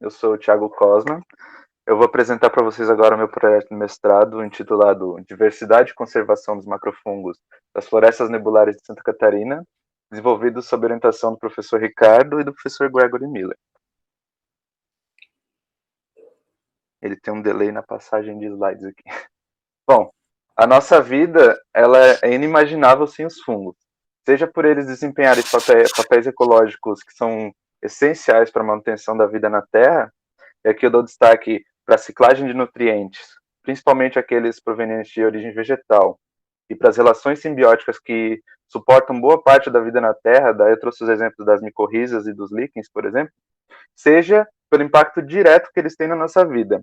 Eu sou o Thiago Cosma. Eu vou apresentar para vocês agora o meu projeto de mestrado intitulado Diversidade e Conservação dos Macrofungos das Florestas Nebulares de Santa Catarina, desenvolvido sob orientação do professor Ricardo e do professor Gregory Miller. Ele tem um delay na passagem de slides aqui. Bom, a nossa vida ela é inimaginável sem os fungos, seja por eles desempenharem papéis ecológicos que são essenciais para a manutenção da vida na Terra. E aqui eu dou destaque para a ciclagem de nutrientes, principalmente aqueles provenientes de origem vegetal, e para as relações simbióticas que suportam boa parte da vida na Terra, daí eu trouxe os exemplos das micorrizas e dos líquens, por exemplo, seja pelo impacto direto que eles têm na nossa vida,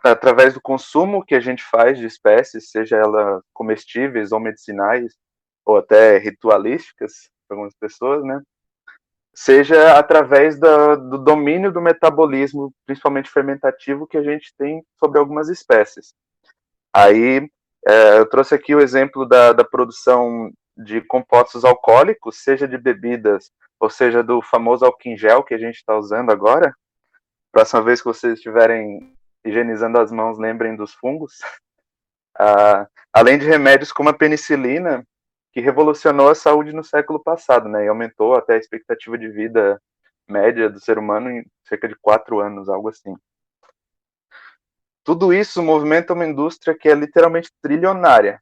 através do consumo que a gente faz de espécies, seja elas comestíveis ou medicinais, ou até ritualísticas, para algumas pessoas, né? Seja através do domínio do metabolismo, principalmente fermentativo, que a gente tem sobre algumas espécies. Aí, eu trouxe aqui o exemplo da produção de compostos alcoólicos, seja de bebidas, ou seja do famoso álcool em gel que a gente está usando agora. Próxima vez que vocês estiverem higienizando as mãos, lembrem dos fungos. Além de remédios como a penicilina, que revolucionou a saúde no século passado, né, e aumentou até a expectativa de vida média do ser humano em cerca de 4 anos, algo assim. Tudo isso movimenta uma indústria que é literalmente trilionária,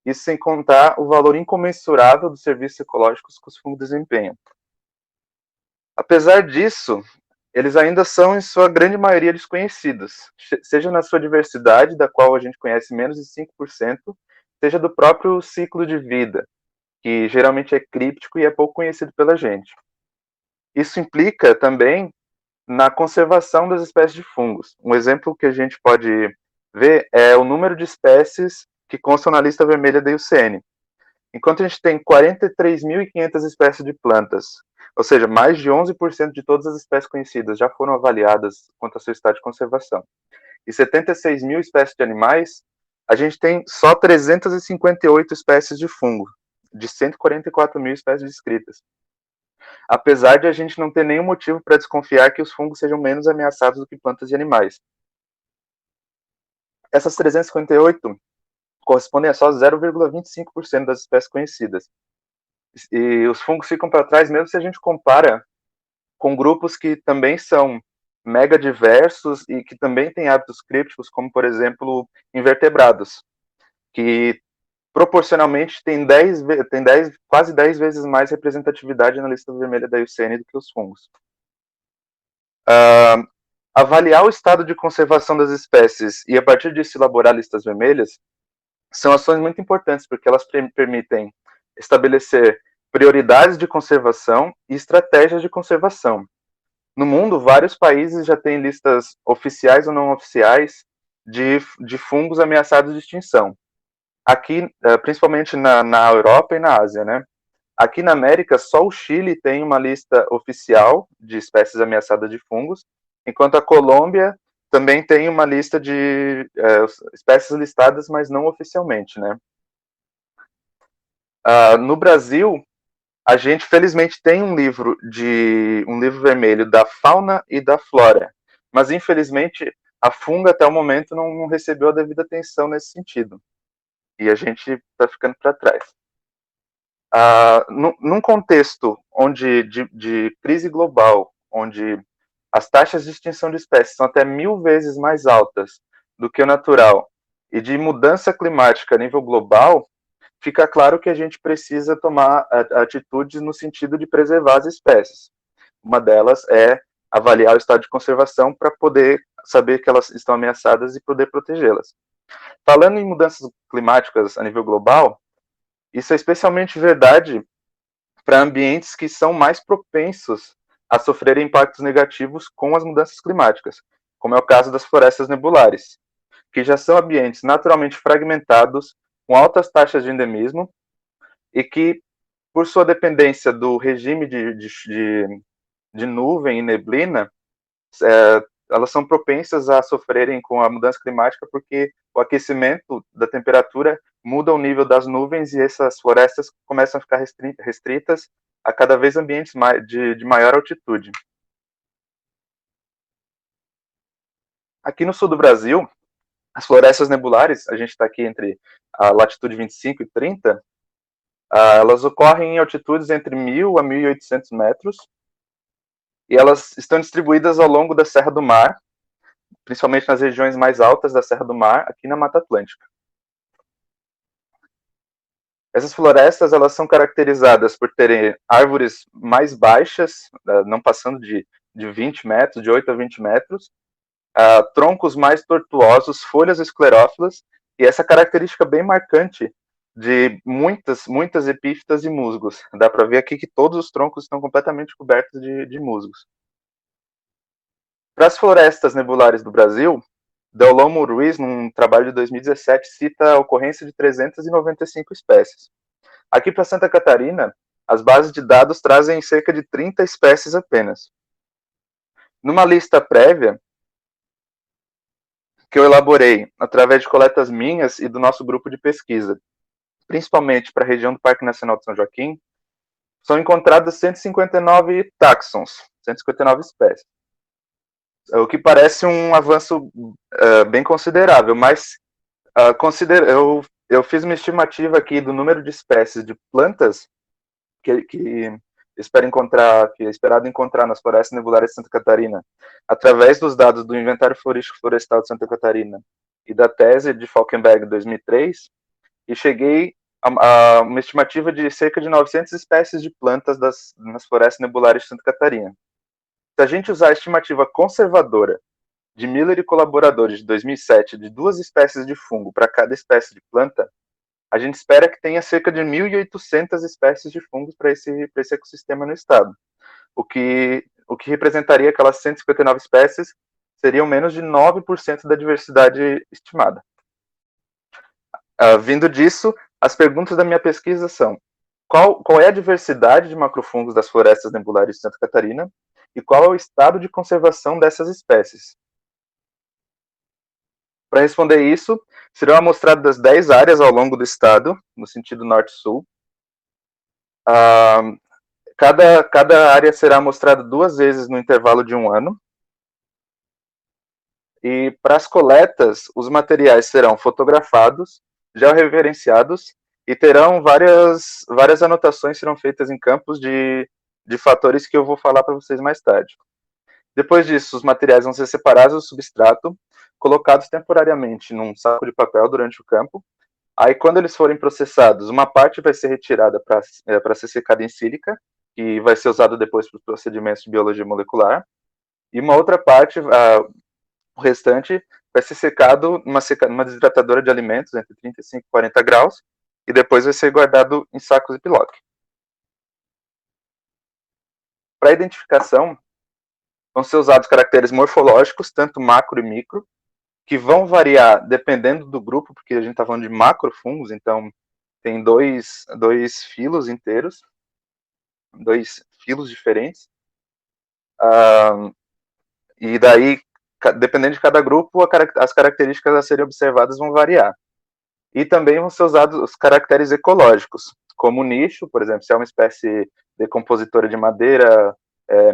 isso sem contar o valor incomensurável dos serviços ecológicos que os fungos desempenham. Apesar disso, eles ainda são, em sua grande maioria, desconhecidos, seja na sua diversidade, da qual a gente conhece menos de 5%, seja do próprio ciclo de vida, que geralmente é críptico e é pouco conhecido pela gente. Isso implica também na conservação das espécies de fungos. Um exemplo que a gente pode ver é o número de espécies que constam na lista vermelha da IUCN. Enquanto a gente tem 43.500 espécies de plantas, ou seja, mais de 11% de todas as espécies conhecidas já foram avaliadas quanto ao seu estado de conservação, e 76 mil espécies de animais, a gente tem só 358 espécies de fungo, de 144 mil espécies descritas. Apesar de a gente não ter nenhum motivo para desconfiar que os fungos sejam menos ameaçados do que plantas e animais. Essas 358 correspondem a só 0,25% das espécies conhecidas. E os fungos ficam para trás mesmo se a gente compara com grupos que também são mega diversos e que também têm hábitos crípticos, como, por exemplo, invertebrados, que proporcionalmente tem quase 10 vezes mais representatividade na lista vermelha da IUCN do que os fungos. Avaliar o estado de conservação das espécies e, a partir disso, elaborar listas vermelhas são ações muito importantes, porque elas permitem estabelecer prioridades de conservação e estratégias de conservação. No mundo, vários países já têm listas oficiais ou não oficiais de fungos ameaçados de extinção. Aqui, principalmente na Europa e na Ásia, né? Aqui na América, só o Chile tem uma lista oficial de espécies ameaçadas de fungos, enquanto a Colômbia também tem uma lista de espécies listadas, mas não oficialmente, né? No Brasil, a gente felizmente tem um livro vermelho da fauna e da flora, mas infelizmente a funga até o momento não recebeu a devida atenção nesse sentido, e a gente está ficando para trás. Num contexto de crise global, onde as taxas de extinção de espécies são até 1000 vezes mais altas do que o natural, e de mudança climática a nível global, fica claro que a gente precisa tomar atitudes no sentido de preservar as espécies. Uma delas é avaliar o estado de conservação para poder saber que elas estão ameaçadas e poder protegê-las. Falando em mudanças climáticas a nível global, isso é especialmente verdade para ambientes que são mais propensos a sofrer impactos negativos com as mudanças climáticas, como é o caso das florestas nebulares, que já são ambientes naturalmente fragmentados, com altas taxas de endemismo, e que, por sua dependência do regime de nuvem e neblina, elas são propensas a sofrerem com a mudança climática porque o aquecimento da temperatura muda o nível das nuvens e essas florestas começam a ficar restritas a cada vez ambientes de maior altitude. Aqui no sul do Brasil, as florestas nebulares, a gente está aqui entre a latitude 25 e 30, elas ocorrem em altitudes entre 1.000 a 1.800 metros, e elas estão distribuídas ao longo da Serra do Mar, principalmente nas regiões mais altas da Serra do Mar, aqui na Mata Atlântica. Essas florestas, elas são caracterizadas por terem árvores mais baixas, não passando de 20 metros, de 8 a 20 metros, troncos mais tortuosos, folhas esclerófilas, e essa característica bem marcante de muitas epífitas e musgos. Dá para ver aqui que todos os troncos estão completamente cobertos de musgos. Para as florestas nebulares do Brasil, Deolomo Ruiz, num trabalho de 2017, cita a ocorrência de 395 espécies. Aqui para Santa Catarina, as bases de dados trazem cerca de 30 espécies apenas. Numa lista prévia, que eu elaborei através de coletas minhas e do nosso grupo de pesquisa, principalmente para a região do Parque Nacional de São Joaquim, são encontradas 159 táxons, 159 espécies. O que parece um avanço bem considerável, mas eu fiz uma estimativa aqui do número de espécies de plantas que é esperado encontrar nas florestas nebulares de Santa Catarina, através dos dados do Inventário Florístico Florestal de Santa Catarina e da tese de Falkenberg 2003, e cheguei a uma estimativa de cerca de 900 espécies de plantas nas florestas nebulares de Santa Catarina. Se a gente usar a estimativa conservadora de Miller e colaboradores de 2007 de 2 espécies de fungo para cada espécie de planta, a gente espera que tenha cerca de 1.800 espécies de fungos para esse ecossistema no estado, o que representaria aquelas 159 espécies seriam menos de 9% da diversidade estimada. Vindo disso, as perguntas da minha pesquisa são: qual é a diversidade de macrofungos das florestas nebulares de Santa Catarina e qual é o estado de conservação dessas espécies? Para responder isso, serão amostradas 10 áreas ao longo do estado, no sentido norte-sul. Cada área será amostrada 2 vezes no intervalo de 1 ano. E para as coletas, os materiais serão fotografados, georreferenciados e terão várias anotações serão feitas em campos de fatores que eu vou falar para vocês mais tarde. Depois disso, os materiais vão ser separados do substrato, colocados temporariamente num saco de papel durante o campo. Aí, quando eles forem processados, uma parte vai ser retirada para ser secada em sílica, que vai ser usada depois para os procedimentos de biologia molecular. E uma outra parte, o restante, vai ser secado numa desidratadora de alimentos entre 35 e 40 graus, e depois vai ser guardado em sacos Ziploc. Para a identificação, vão ser usados caracteres morfológicos, tanto macro e micro, que vão variar dependendo do grupo, porque a gente está falando de macrofungos, então tem dois filos inteiros, 2 filos diferentes. E daí, dependendo de cada grupo, as características a serem observadas vão variar. E também vão ser usados os caracteres ecológicos, como nicho, por exemplo, se é uma espécie decompositora de madeira,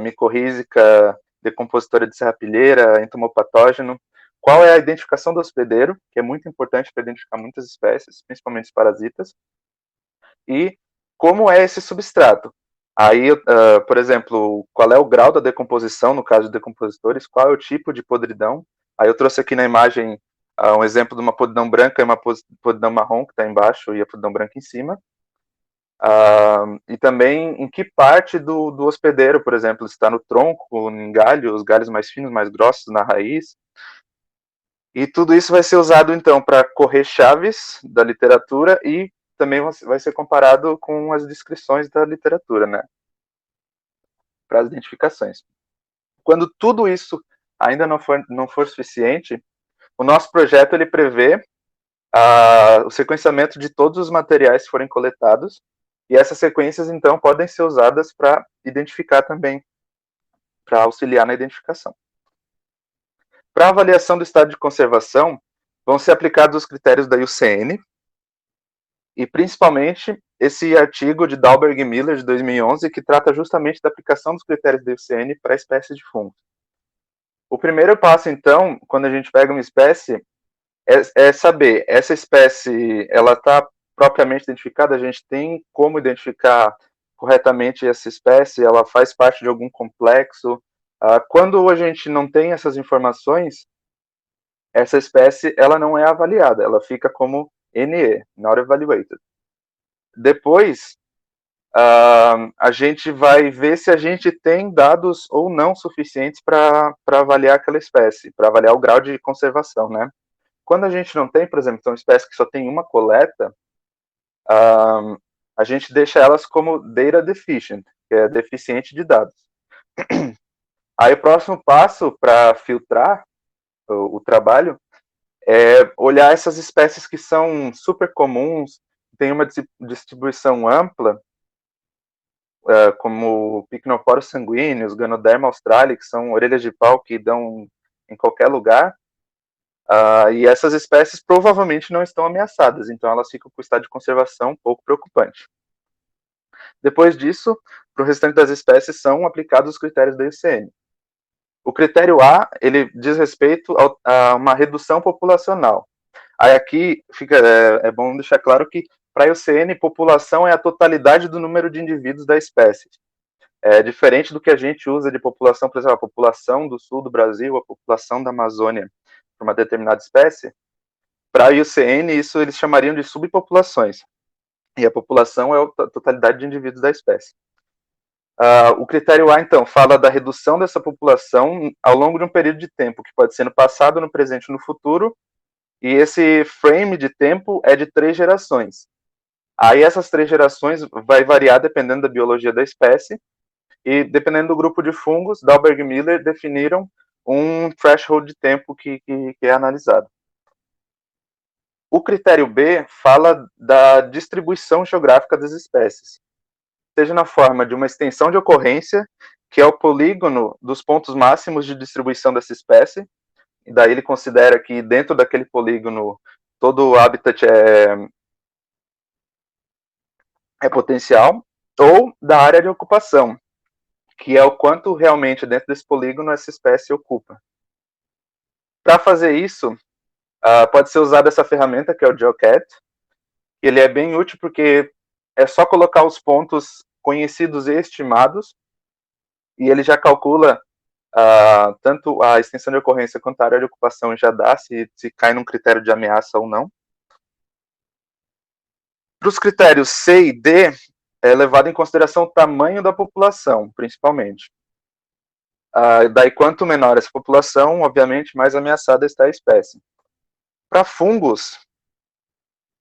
micorrízica, decompositora de serrapilheira, entomopatógeno. Qual é a identificação do hospedeiro, que é muito importante para identificar muitas espécies, principalmente os parasitas. E como é esse substrato. Aí, por exemplo, qual é o grau da decomposição, no caso de decompositores, qual é o tipo de podridão. Aí eu trouxe aqui na imagem um exemplo de uma podridão branca e uma podridão marrom, que está embaixo, e a podridão branca em cima. E também em que parte do hospedeiro, por exemplo, está no tronco, em galho, os galhos mais finos, mais grossos, na raiz. E tudo isso vai ser usado, então, para correr chaves da literatura e também vai ser comparado com as descrições da literatura, né? Para as identificações. Quando tudo isso ainda não for suficiente, o nosso projeto ele prevê o sequenciamento de todos os materiais que forem coletados, e essas sequências, então, podem ser usadas para identificar também, para auxiliar na identificação. Para a avaliação do estado de conservação, vão ser aplicados os critérios da IUCN, e principalmente esse artigo de Dalberg e Miller, de 2011, que trata justamente da aplicação dos critérios da IUCN para espécies de fungos. O primeiro passo, então, quando a gente pega uma espécie, é saber, essa espécie, ela está propriamente identificada, a gente tem como identificar corretamente essa espécie, ela faz parte de algum complexo. Quando a gente não tem essas informações, essa espécie ela não é avaliada, ela fica como NE, Not Evaluated. Depois, a gente vai ver se a gente tem dados ou não suficientes para avaliar aquela espécie, para avaliar o grau de conservação, né? Quando a gente não tem, por exemplo, uma espécie que só tem uma coleta, a gente deixa elas como data deficient, que é deficiente de dados. Aí o próximo passo para filtrar o trabalho é olhar essas espécies que são super comuns, têm uma distribuição ampla, como o Pycnoporus sanguíneos, Ganoderma australis, que são orelhas de pau que dão em qualquer lugar. E essas espécies provavelmente não estão ameaçadas, então elas ficam com o estado de conservação um pouco preocupante. Depois disso, para o restante das espécies são aplicados os critérios da IUCN. O critério A, ele diz respeito a uma redução populacional. Aí aqui é bom deixar claro que para a IUCN, população é a totalidade do número de indivíduos da espécie. É diferente do que a gente usa de população, por exemplo, a população do sul do Brasil, a população da Amazônia, para uma determinada espécie. Para a IUCN, isso eles chamariam de subpopulações. E a população é a totalidade de indivíduos da espécie. O critério A, então, fala da redução dessa população ao longo de um período de tempo, que pode ser no passado, no presente e no futuro, e esse frame de tempo é de 3 gerações. Aí essas 3 gerações vai variar dependendo da biologia da espécie, e dependendo do grupo de fungos, Dalberg e Miller definiram um threshold de tempo que é analisado. O critério B fala da distribuição geográfica das espécies, seja na forma de uma extensão de ocorrência, que é o polígono dos pontos máximos de distribuição dessa espécie, e daí ele considera que dentro daquele polígono todo o habitat é potencial, ou da área de ocupação, que é o quanto realmente dentro desse polígono essa espécie ocupa. Para fazer isso, pode ser usada essa ferramenta que é o GeoCat. Ele é bem útil porque é só colocar os pontos conhecidos e estimados e ele já calcula tanto a extensão de ocorrência quanto a área de ocupação, já dá se cai num critério de ameaça ou não. Para os critérios C e D, é levado em consideração o tamanho da população, principalmente. Daí, quanto menor essa população, obviamente, mais ameaçada está a espécie. Para fungos,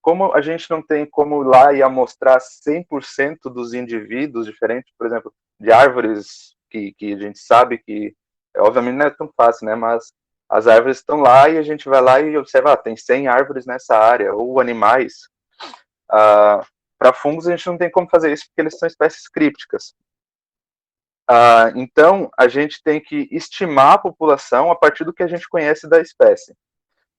como a gente não tem como ir lá e amostrar 100% dos indivíduos diferentes, por exemplo, de árvores que a gente sabe que, obviamente não é tão fácil, né, mas as árvores estão lá e a gente vai lá e observa, tem 100 árvores nessa área, ou animais. Para fungos a gente não tem como fazer isso porque eles são espécies crípticas. Então, a gente tem que estimar a população a partir do que a gente conhece da espécie.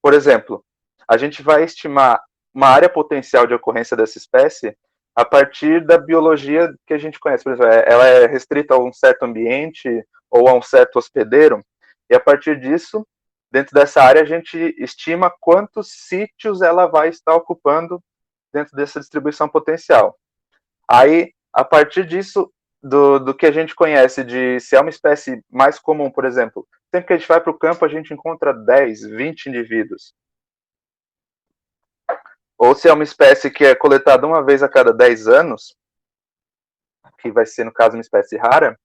Por exemplo, a gente vai estimar uma área potencial de ocorrência dessa espécie a partir da biologia que a gente conhece. Por exemplo, ela é restrita a um certo ambiente ou a um certo hospedeiro, e a partir disso, dentro dessa área, a gente estima quantos sítios ela vai estar ocupando dentro dessa distribuição potencial. Aí, a partir disso, do que a gente conhece de se é uma espécie mais comum, por exemplo, sempre que a gente vai para o campo, a gente encontra 10, 20 indivíduos. Ou se é uma espécie que é coletada uma vez a cada 10 anos, que vai ser, no caso, uma espécie rara,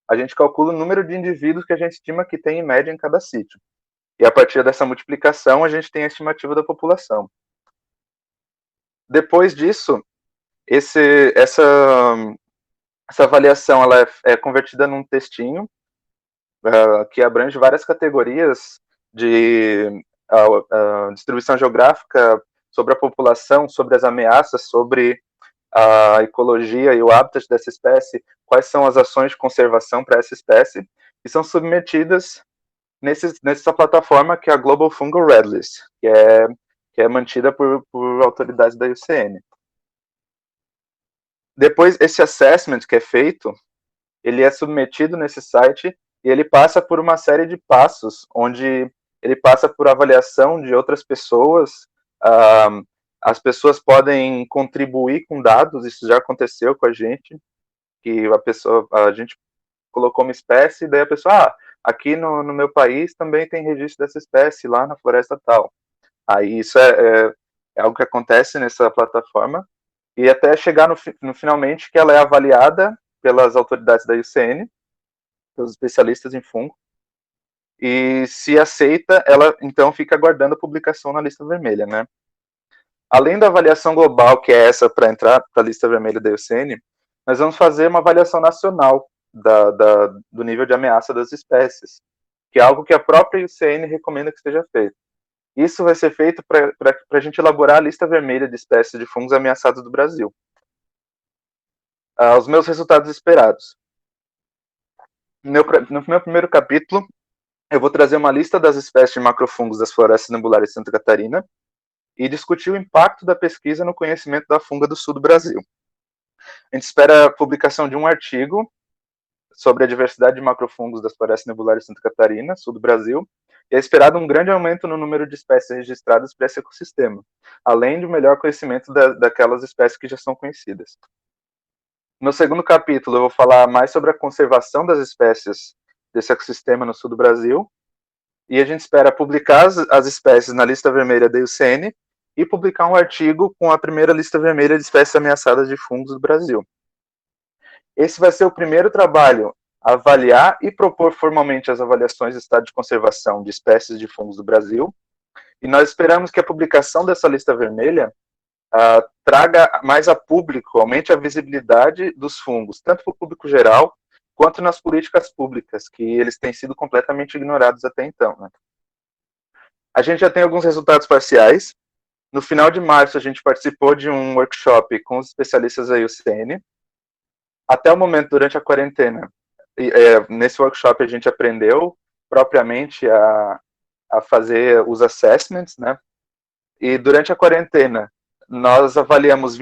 a gente calcula o número de indivíduos que a gente estima que tem em média em cada sítio. E a partir dessa multiplicação, a gente tem a estimativa da população. Depois disso, essa avaliação ela é convertida num textinho que abrange várias categorias de distribuição geográfica, sobre a população, sobre as ameaças, sobre a ecologia e o habitat dessa espécie, quais são as ações de conservação para essa espécie, e são submetidas nessa plataforma que é a Global Fungal Red List, que é mantida por autoridades da IUCN. Depois, esse assessment que é feito, ele é submetido nesse site e ele passa por uma série de passos, onde ele passa por avaliação de outras pessoas, uh, as pessoas podem contribuir com dados, isso já aconteceu com a gente, que a gente colocou uma espécie, e daí a pessoa, aqui no meu país também tem registro dessa espécie, lá na floresta tal. Aí isso é algo que acontece nessa plataforma, e até chegar no finalmente que ela é avaliada pelas autoridades da IUCN, pelos especialistas em fungo, e se aceita, ela então fica aguardando a publicação na lista vermelha, né? Além da avaliação global, que é essa para entrar para a lista vermelha da IUCN, nós vamos fazer uma avaliação nacional do nível de ameaça das espécies, que é algo que a própria IUCN recomenda que seja feito. Isso vai ser feito para a gente elaborar a lista vermelha de espécies de fungos ameaçados do Brasil. Os meus resultados esperados. No meu primeiro capítulo, eu vou trazer uma lista das espécies de macrofungos das florestas nebulares de Santa Catarina e discutir o impacto da pesquisa no conhecimento da funga do sul do Brasil. A gente espera a publicação de um artigo sobre a diversidade de macrofungos das florestas nebulares de Santa Catarina, sul do Brasil, e é esperado um grande aumento no número de espécies registradas para esse ecossistema, além de um melhor conhecimento daquelas espécies que já são conhecidas. No segundo capítulo, eu vou falar mais sobre a conservação das espécies desse ecossistema no sul do Brasil, e a gente espera publicar as espécies na lista vermelha da IUCN e publicar um artigo com a primeira lista vermelha de espécies ameaçadas de fungos do Brasil. Esse vai ser o primeiro trabalho a avaliar e propor formalmente as avaliações de estado de conservação de espécies de fungos do Brasil, e nós esperamos que a publicação dessa lista vermelha traga mais a público, aumente a visibilidade dos fungos, tanto para o público geral, quanto nas políticas públicas, que eles têm sido completamente ignorados até então. Né? A gente já tem alguns resultados parciais. No final de março, a gente participou de um workshop com os especialistas da IUCN. Até o momento, durante a quarentena, nesse workshop a gente aprendeu propriamente a fazer os assessments, né? E durante a quarentena, nós avaliamos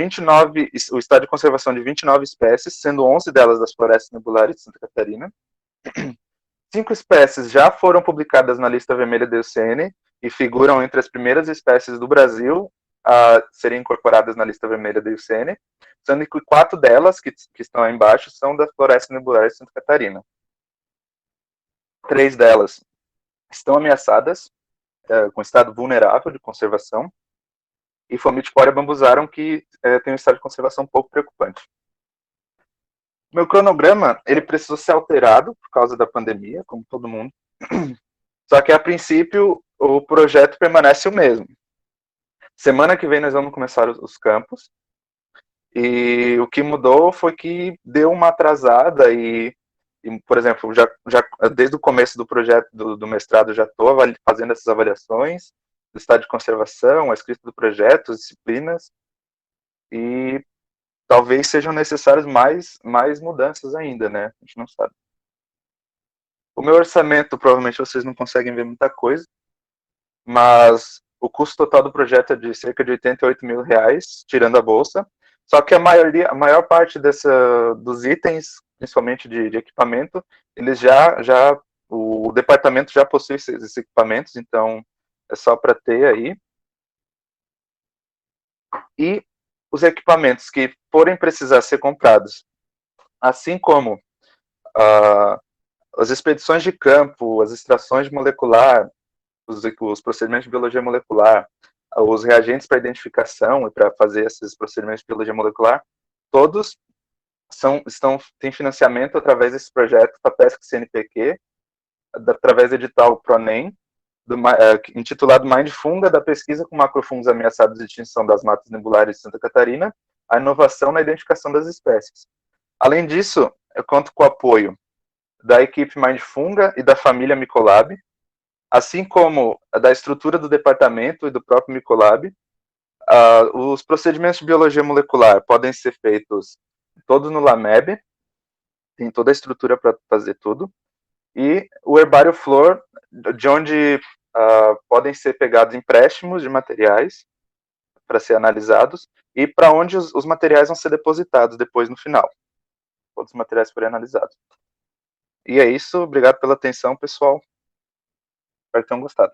o estado de conservação de 29 espécies, sendo 11 delas das florestas nebulares de Santa Catarina. 5 espécies já foram publicadas na lista vermelha da IUCN e figuram entre as primeiras espécies do Brasil a serem incorporadas na lista vermelha da IUCN, sendo que 4 delas, que estão aí embaixo, são das florestas nebulares de Santa Catarina. 3 delas estão ameaçadas, com estado vulnerável de conservação, e Fomitipora bambusarum, que tem um estado de conservação um pouco preocupante. Meu cronograma, ele precisou ser alterado por causa da pandemia, como todo mundo. Só que, a princípio, o projeto permanece o mesmo. Semana que vem nós vamos começar os campos. E o que mudou foi que deu uma atrasada e por exemplo, já desde o começo do projeto do mestrado já estou fazendo essas avaliações do estado de conservação, a escrita do projeto, as disciplinas, e talvez sejam necessárias mais mudanças ainda, né? A gente não sabe. O meu orçamento, provavelmente vocês não conseguem ver muita coisa, mas o custo total do projeto é de cerca de R$88.000, tirando a bolsa. Só que a maior parte dos itens, principalmente de equipamento, eles o departamento já possui esses equipamentos, então é só para ter aí. E os equipamentos que forem precisar ser comprados, assim como as expedições de campo, as extrações molecular, os procedimentos de biologia molecular, os reagentes para identificação e para fazer esses procedimentos de biologia molecular, todos têm financiamento através desse projeto da PESC CNPq, através do edital PRONEM, intitulado Mind Funga, da pesquisa com macrofungos ameaçados de extinção das matas nebulares de Santa Catarina, a inovação na identificação das espécies. Além disso, eu conto com o apoio da equipe Mind Funga e da família Micolab, assim como da estrutura do departamento e do próprio Micolab. Os procedimentos de biologia molecular podem ser feitos todos no LAMEB, tem toda a estrutura para fazer tudo, e o herbário flor, de onde podem ser pegados empréstimos de materiais para ser analisados, e para onde os materiais vão ser depositados depois no final. Todos os materiais forem analisados. E é isso, obrigado pela atenção, pessoal. Espero que tenham gostado.